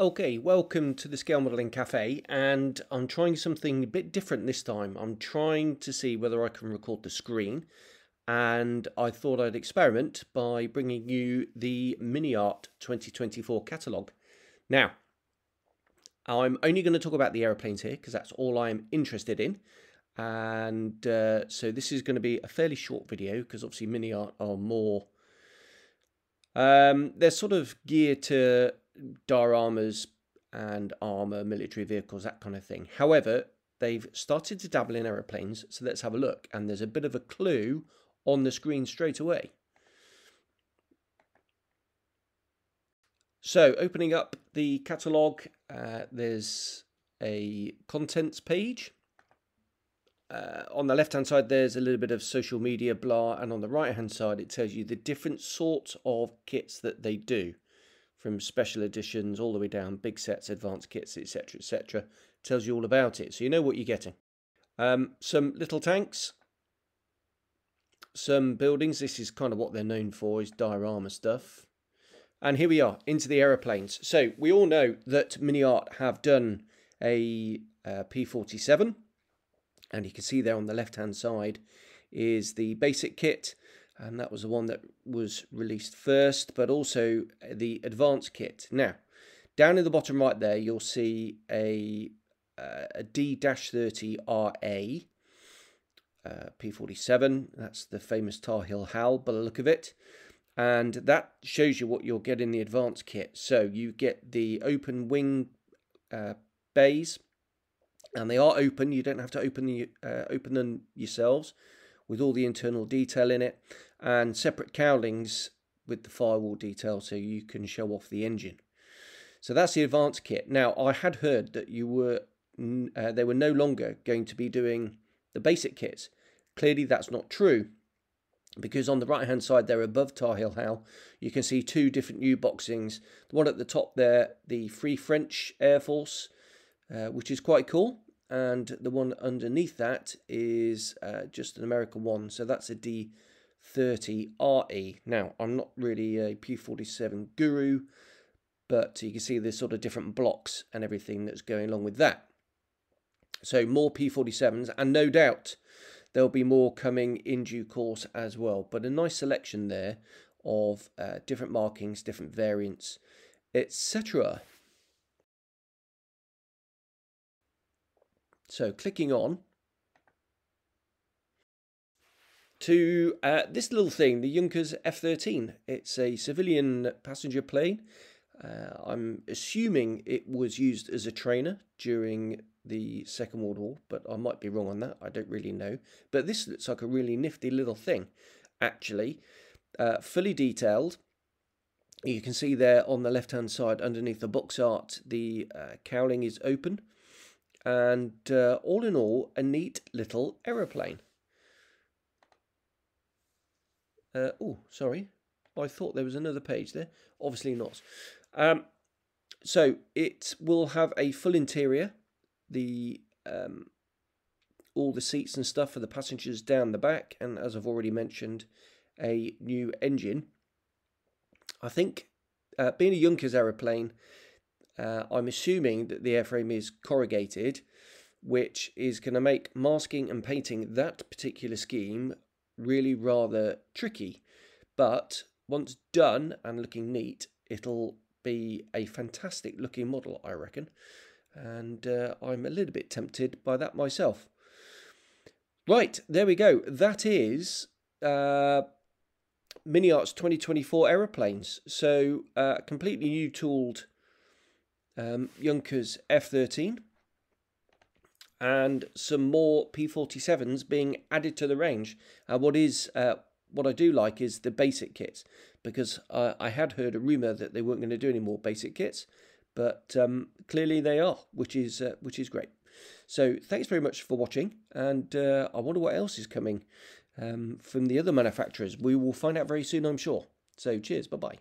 Okay, welcome to the Scale Modelling Cafe, and I'm trying something a bit different this time. I'm trying to see whether I can record the screen, and I thought I'd experiment by bringing you the Miniart 2024 catalogue. Now, I'm only going to talk about the aeroplanes here because that's all I'm interested in, and so this is going to be a fairly short video because obviously Miniart are more... they're sort of geared to dioramas and armour, military vehicles, that kind of thing. However, they've started to dabble in aeroplanes, so let's have a look. And there's a bit of a clue on the screen straight away. So, opening up the catalogue, there's a contents page. On the left-hand side, there's a little bit of social media blah, and on the right-hand side, it tells you the different sorts of kits that they do, from special editions all the way down, big sets, advanced kits, etc., etc. Tells you all about it, so you know what you're getting. Some little tanks, some buildings. This is kind of what they're known for, is diorama stuff. And here we are, into the aeroplanes. So we all know that Miniart have done a P-47, and you can see there on the left-hand side is the basic kit, and that was the one that was released first, but also the advanced kit. Now, down in the bottom right there, you'll see a D-30RA P-47. That's the famous Tar Heel Hal, by the look of it. And that shows you what you'll get in the advanced kit. So you get the open wing bays, and they are open. You don't have to open them yourselves, with all the internal detail in it, and separate cowlings with the firewall detail so you can show off the engine. So that's the advanced kit. Now, I had heard that they were no longer going to be doing the basic kits. Clearly that's not true, because on the right hand side there, above Tar Heel Hal, you can see two different new boxings. The one at the top there, the Free French Air Force, which is quite cool. And the one underneath that is just an American one. So that's a D-30RE. Now, I'm not really a P-47 guru, but you can see there's sort of different blocks and everything that's going along with that. So more P-47s, and no doubt there'll be more coming in due course as well. But a nice selection there of different markings, different variants, etc. So clicking on to this little thing, the Junkers F-13. It's a civilian passenger plane. I'm assuming it was used as a trainer during the Second World War, but I might be wrong on that. I don't really know. But this looks like a really nifty little thing, actually. Fully detailed. You can see there on the left-hand side, underneath the box art, the cowling is open. And all in all, a neat little aeroplane. Oh, sorry. I thought there was another page there. Obviously not. So it will have a full interior. All the seats and stuff for the passengers down the back. And as I've already mentioned, a new engine. I think, being a Junkers aeroplane, I'm assuming that the airframe is corrugated, which is going to make masking and painting that particular scheme really rather tricky. But once done and looking neat, it'll be a fantastic looking model, I reckon. And I'm a little bit tempted by that myself. Right, there we go. That is Miniart's 2024 aeroplanes. So completely new tooled Junkers F-13, and some more P-47s being added to the range. What I do like is the basic kits, because I had heard a rumour that they weren't going to do any more basic kits, but clearly they are, which is great. So thanks very much for watching, and I wonder what else is coming from the other manufacturers. We will find out very soon, I'm sure. So cheers, bye-bye.